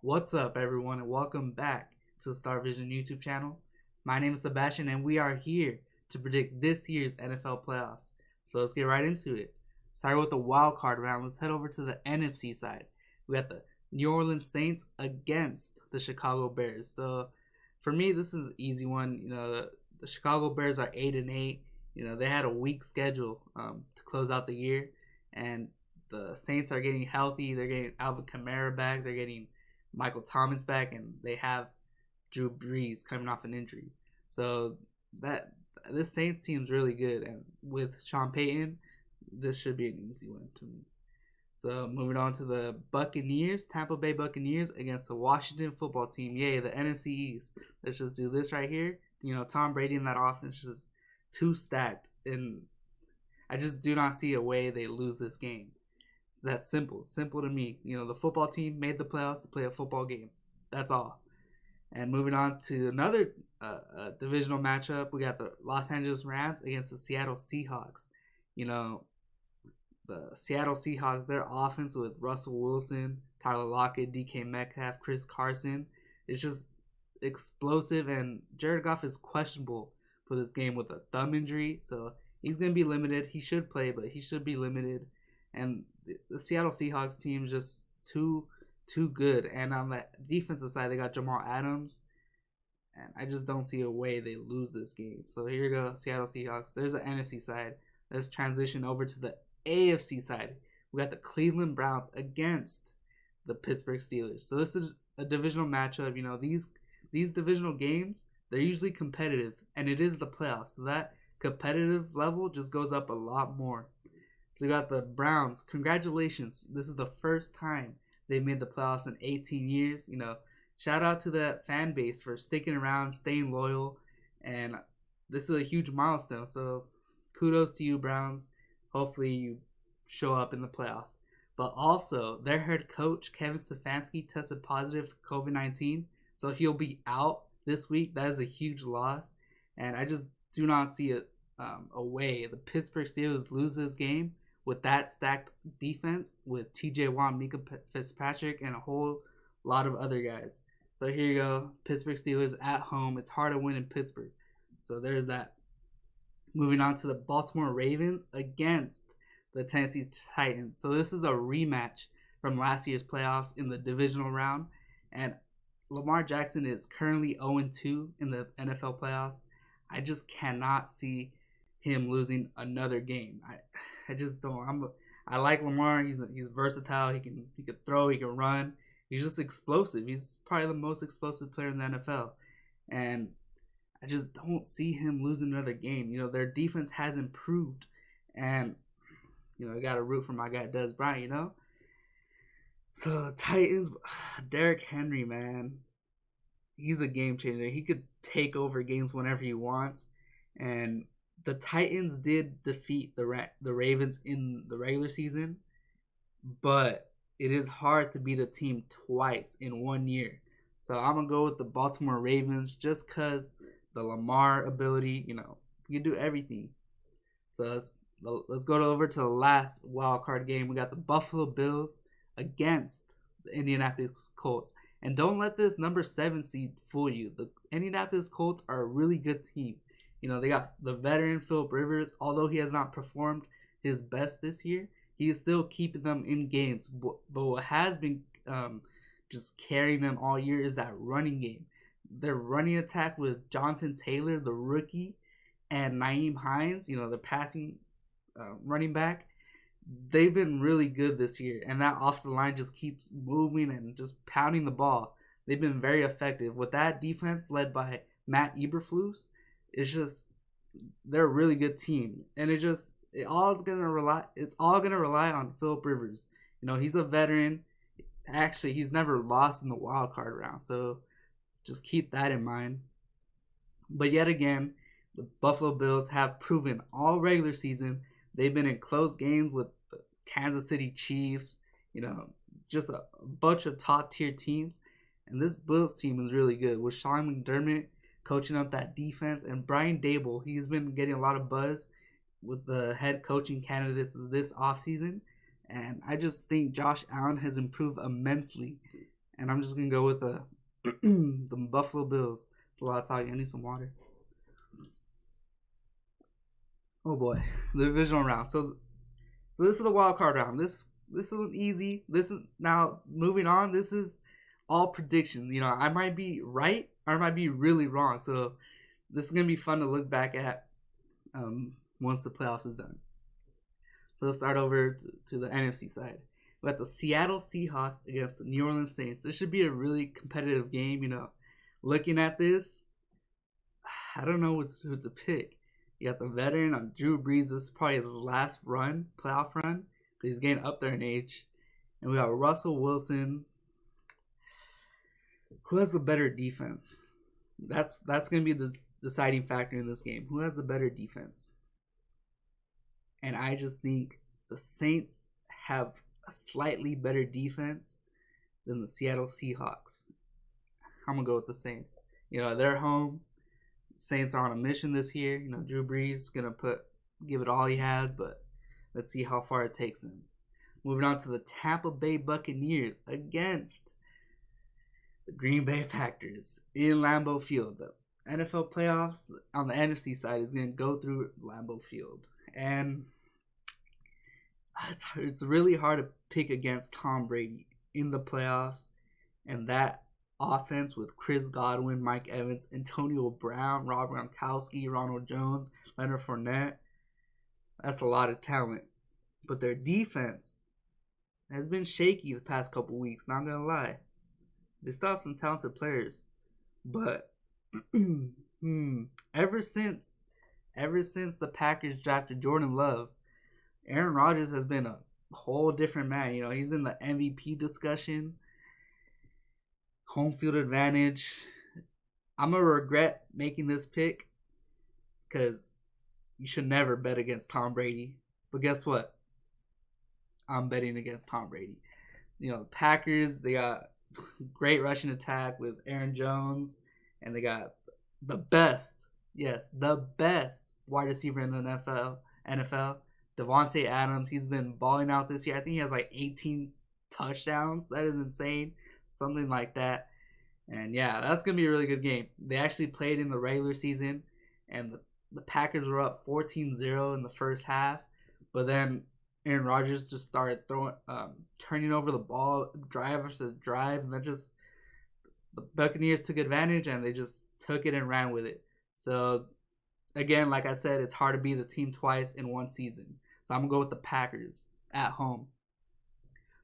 What's up, everyone, and welcome back to the Star Vision YouTube channel. My name is Sebastian, and we are here to predict this year's NFL playoffs. So let's get right into it. Starting with the wild card round, let's head over to the NFC side. We got the New Orleans Saints against the Chicago Bears. So for me, this is an easy one. The Chicago Bears are 8-8. They had a weak schedule to close out the year, and the Saints are getting healthy. They're getting Alvin Kamara back. They're getting Michael Thomas back, and they have Drew Brees coming off an injury. So that this Saints team's really good, and with Sean Payton, this should be an easy win to me. So moving on to the Buccaneers, Tampa Bay Buccaneers against the Washington Football Team. Yay, the NFC East. Let's just do this right here. Tom Brady in that offense is too stacked, and I just do not see a way they lose this game. That's simple to me. The football team made the playoffs to play a football game. That's all. And moving on to another divisional matchup, we got the Los Angeles Rams against the Seattle Seahawks. The Seattle Seahawks, their offense with Russell Wilson, Tyler Lockett, DK Metcalf, Chris Carson, it's just explosive. And Jared Goff is questionable for this game with a thumb injury, so he's going to be limited. He should play, but he should be limited. And the Seattle Seahawks team is just too good. And on the defensive side, they got Jamal Adams, and I just don't see a way they lose this game. So here you go, Seattle Seahawks. There's the NFC side. Let's transition over to the AFC side. We got the Cleveland Browns against the Pittsburgh Steelers. So this is a divisional matchup. These divisional games, they're usually competitive, and it is the playoffs. So that competitive level just goes up a lot more. So we got the Browns. Congratulations. This is the first time they made the playoffs in 18 years. Shout out to the fan base for sticking around, staying loyal. And this is a huge milestone. So kudos to you, Browns. Hopefully you show up in the playoffs. But also, their head coach, Kevin Stefanski, tested positive for COVID-19. So he'll be out this week. That is a huge loss. And I just do not see a way the Pittsburgh Steelers lose this game with that stacked defense with TJ Watt, Mika Fitzpatrick, and a whole lot of other guys. So here you go, Pittsburgh Steelers at home. It's hard to win in Pittsburgh. So there's that. Moving on to the Baltimore Ravens against the Tennessee Titans. So this is a rematch from last year's playoffs in the divisional round. And Lamar Jackson is currently 0-2 in the NFL playoffs. I just cannot see him losing another game. I just don't. I like Lamar. He's versatile. He can throw. He can run. He's just explosive. He's probably the most explosive player in the NFL, and I just don't see him losing another game. Their defense has improved, and I got to root for my guy Dez Bryant. So the Titans, Derrick Henry, man, he's a game changer. He could take over games whenever he wants, and the Titans did defeat the Ravens in the regular season, but it is hard to beat a team twice in 1 year. So I'm going to go with the Baltimore Ravens just because the Lamar ability, you can do everything. So let's go over to the last wild card game. We got the Buffalo Bills against the Indianapolis Colts. And don't let this number 7 seed fool you. The Indianapolis Colts are a really good team. They got the veteran Philip Rivers. Although he has not performed his best this year, he is still keeping them in games. But what has been just carrying them all year is that running game. Their running attack with Jonathan Taylor, the rookie, and Nyheim Hines, the passing running back, they've been really good this year. And that offensive line just keeps moving and just pounding the ball. They've been very effective. With that defense led by Matt Eberflus, they're a really good team, and it's all gonna rely on Philip Rivers. He's a veteran. Actually, he's never lost in the wild card round, so just keep that in mind. But yet again, the Buffalo Bills have proven all regular season they've been in close games with the Kansas City Chiefs. Just a bunch of top tier teams, and this Bills team is really good with Sean McDermott coaching up that defense, and Brian Dable, he's been getting a lot of buzz with the head coaching candidates this offseason, and I just think Josh Allen has improved immensely, And I'm just gonna go with the the Buffalo Bills. A lot of talking. I need some water. Oh boy, the divisional round. So this is the wild card round. This is easy. This is now moving on. This is all predictions. You know, I might be right or I might be really wrong. So this is gonna be fun to look back at once the playoffs is done. So let's start over to the NFC side. We got the Seattle Seahawks against the New Orleans Saints. This should be a really competitive game. You know, looking at this, I don't know who to pick. You got the veteran on Drew Brees. This is probably his last playoff run. But he's getting up there in age. And we got Russell Wilson. Who has the better defense? That's going to be the deciding factor in this game. Who has the better defense? And I just think the Saints have a slightly better defense than the Seattle Seahawks. I'm going to go with the Saints. You know, they're home. Saints are on a mission this year. You know, Drew Brees is going to give it all he has, but let's see how far it takes him. Moving on to the Tampa Bay Buccaneers against the Green Bay Packers in Lambeau Field. The NFL playoffs on the NFC side is going to go through Lambeau Field. And it's really hard to pick against Tom Brady in the playoffs. And that offense with Chris Godwin, Mike Evans, Antonio Brown, Rob Gronkowski, Ronald Jones, Leonard Fournette. That's a lot of talent. But their defense has been shaky the past couple weeks, not going to lie. They still have some talented players. But ever since the Packers drafted Jordan Love, Aaron Rodgers has been a whole different man. You know, he's in the MVP discussion. Home field advantage. I'm going to regret making this pick because you should never bet against Tom Brady. But guess what? I'm betting against Tom Brady. You know, the Packers, they got great rushing attack with Aaron Jones, and they got the best wide receiver in the NFL, Devontae Adams. He's been balling out this year. I think he has like 18 touchdowns. That is insane. Something like that. And yeah, that's going to be a really good game. They actually played in the regular season, and the Packers were up 14-0 in the first half. But then Aaron Rodgers just started turning over the ball, drive after drive, and then just the Buccaneers took advantage, and they just took it and ran with it. So, again, like I said, it's hard to beat the team twice in one season. So I'm going to go with the Packers at home.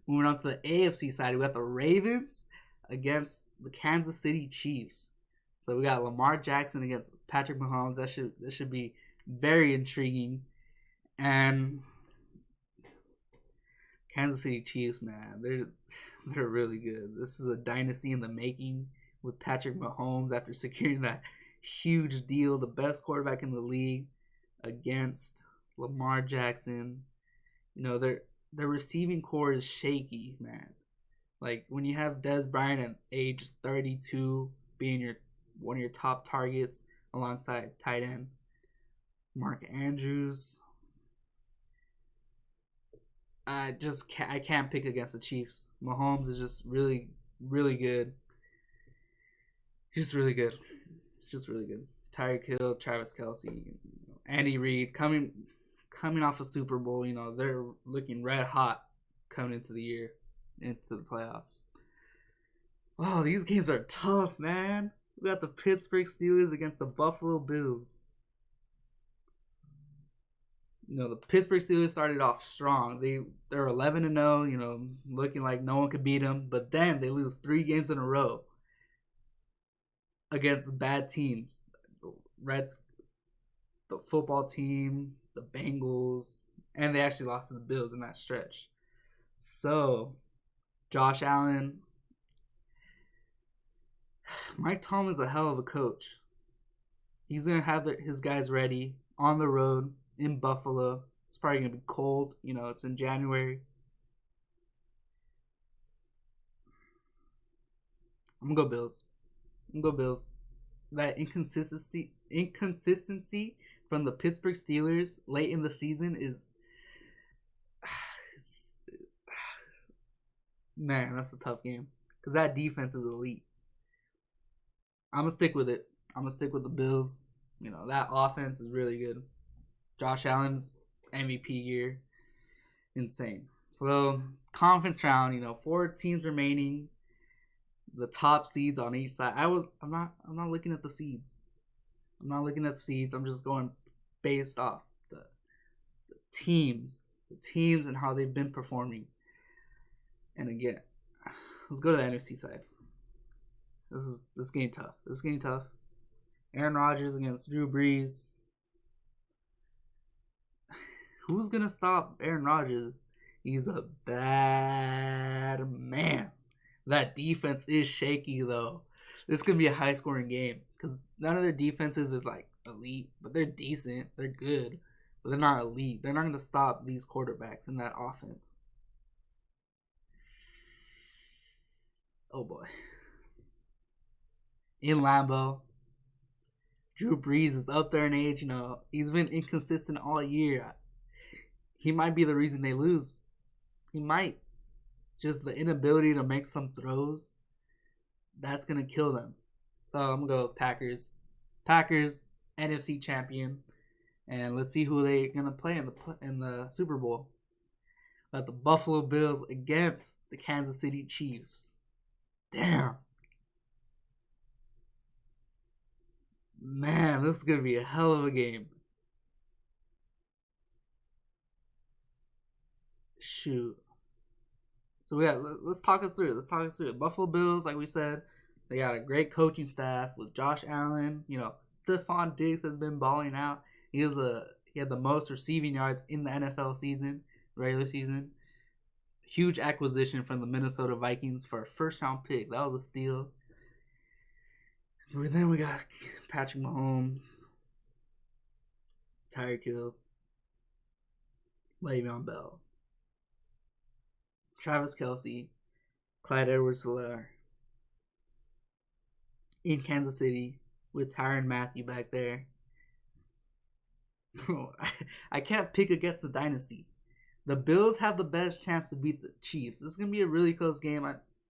Moving on to the AFC side, we got the Ravens against the Kansas City Chiefs. So we got Lamar Jackson against Patrick Mahomes. That should be very intriguing. And Kansas City Chiefs, man, they're really good. This is a dynasty in the making with Patrick Mahomes after securing that huge deal, the best quarterback in the league, against Lamar Jackson. You know, their receiving core is shaky, man. Like, when you have Dez Bryant at age 32 being one of your top targets alongside tight end Mark Andrews, I can't pick against the Chiefs. Mahomes is just really, really good. He's really good. Just really good. Tyreek Hill, Travis Kelce, Andy Reid coming off a Super Bowl. You know, they're looking red hot coming into the year, into the playoffs. Oh, these games are tough, man. We got the Pittsburgh Steelers against the Buffalo Bills. You know, the Pittsburgh Steelers started off strong. They're 11-0, you know, looking like no one could beat them. But then they lose 3 games in a row against bad teams. The football team, the Bengals, and they actually lost to the Bills in that stretch. So, Josh Allen, Mike Tomlin's a hell of a coach. He's going to have his guys ready on the road in Buffalo. It's probably going to be cold. You know, it's in January. I'm going to go Bills. That inconsistency from the Pittsburgh Steelers late in the season is... Man, that's a tough game. because that defense is elite. I'm gonna stick with it. I'm gonna stick with the Bills. That offense is really good. Josh Allen's MVP year, insane. So conference round, 4 teams remaining. The top seeds on each side. I'm not looking at the seeds. I'm just going based off the teams and how they've been performing. And again, let's go to the NFC side. This game tough. Aaron Rodgers against Drew Brees. Who's gonna stop Aaron Rodgers? He's a bad man. That defense is shaky though. This is gonna be a high scoring game because none of their defenses is like elite, but they're decent. They're good, but they're not elite. They're not gonna stop these quarterbacks in that offense. Oh boy. In Lambeau, Drew Brees is up there in age. He's been inconsistent all year. He might be the reason they lose. He might. Just the inability to make some throws, that's going to kill them. So I'm going to go Packers. Packers, NFC champion. And let's see who they're going to play in the Super Bowl. Got the Buffalo Bills against the Kansas City Chiefs. Damn. Man, this is going to be a hell of a game. Shoot. So let's talk us through it. Buffalo Bills, like we said, they got a great coaching staff with Josh Allen. Stephon Diggs has been balling out. He had the most receiving yards in the NFL regular season. Huge acquisition from the Minnesota Vikings for a first-round pick. That was a steal. But then we got Patrick Mahomes, Tyreek Hill, Le'Veon Bell, Travis Kelce, Clyde Edwards-Helaire in Kansas City with Tyrann Mathieu back there. I can't pick against the dynasty. The Bills have the best chance to beat the Chiefs. This is going to be a really close game.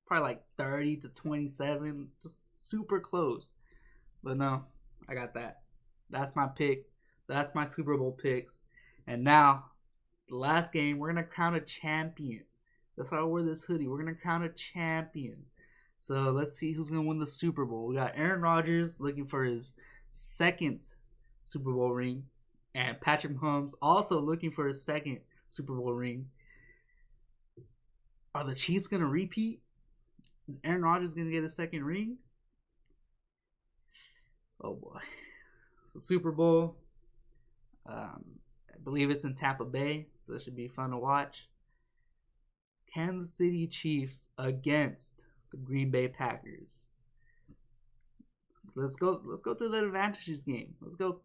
Probably like 30-27. Just super close. But no, I got that. That's my pick. That's my Super Bowl picks. And now, the last game, we're going to crown a champion. That's why I wore this hoodie. We're going to crown a champion. So let's see who's going to win the Super Bowl. We got Aaron Rodgers looking for his second Super Bowl ring. And Patrick Mahomes also looking for his second Super Bowl ring. Are the Chiefs going to repeat? Is Aaron Rodgers going to get a second ring? Oh boy. It's the Super Bowl. I believe it's in Tampa Bay, so it should be fun to watch. Kansas City Chiefs against the Green Bay Packers. Let's go through the advantages game. Let's go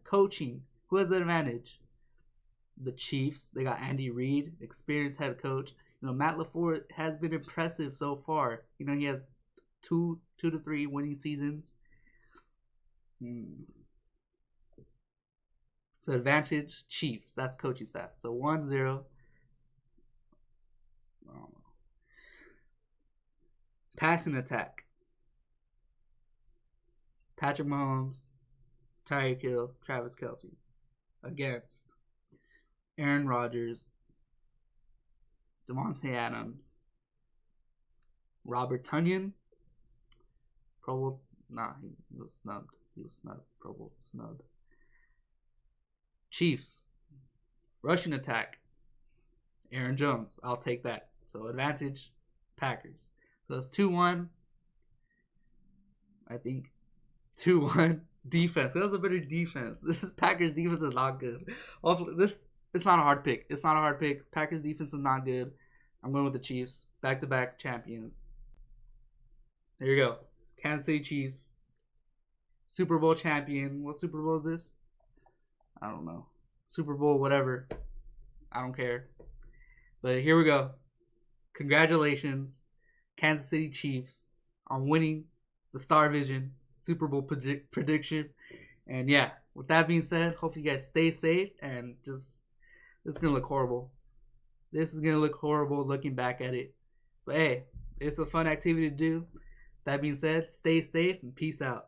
coaching. Who has the advantage? The Chiefs. They got Andy Reid, experienced head coach. Matt LaFleur has been impressive so far. He has two to three winning seasons. So advantage Chiefs. That's coaching staff. So 1-0. Passing attack. Patrick Mahomes, Tyreek Hill, Travis Kelce against Aaron Rodgers, Devontae Adams, Robert Tonyan. Pro Bowl, he was snubbed. Pro Bowl snubbed. Chiefs. Rushing attack. Aaron Jones. I'll take that. So advantage Packers. So it's 2-1. I think 2-1. Defense. Who has a better defense? This Packers defense is not good. It's not a hard pick. Packers defense is not good. I'm going with the Chiefs. Back-to-back champions. There you go. Kansas City Chiefs. Super Bowl champion. What Super Bowl is this? I don't know. Super Bowl, whatever. I don't care. But here we go. Congratulations, Kansas City Chiefs, on winning the Star Vision Super Bowl prediction. And yeah, with that being said, hopefully you guys stay safe and this is going to look horrible. This is going to look horrible looking back at it. But hey, it's a fun activity to do. That being said, stay safe and peace out.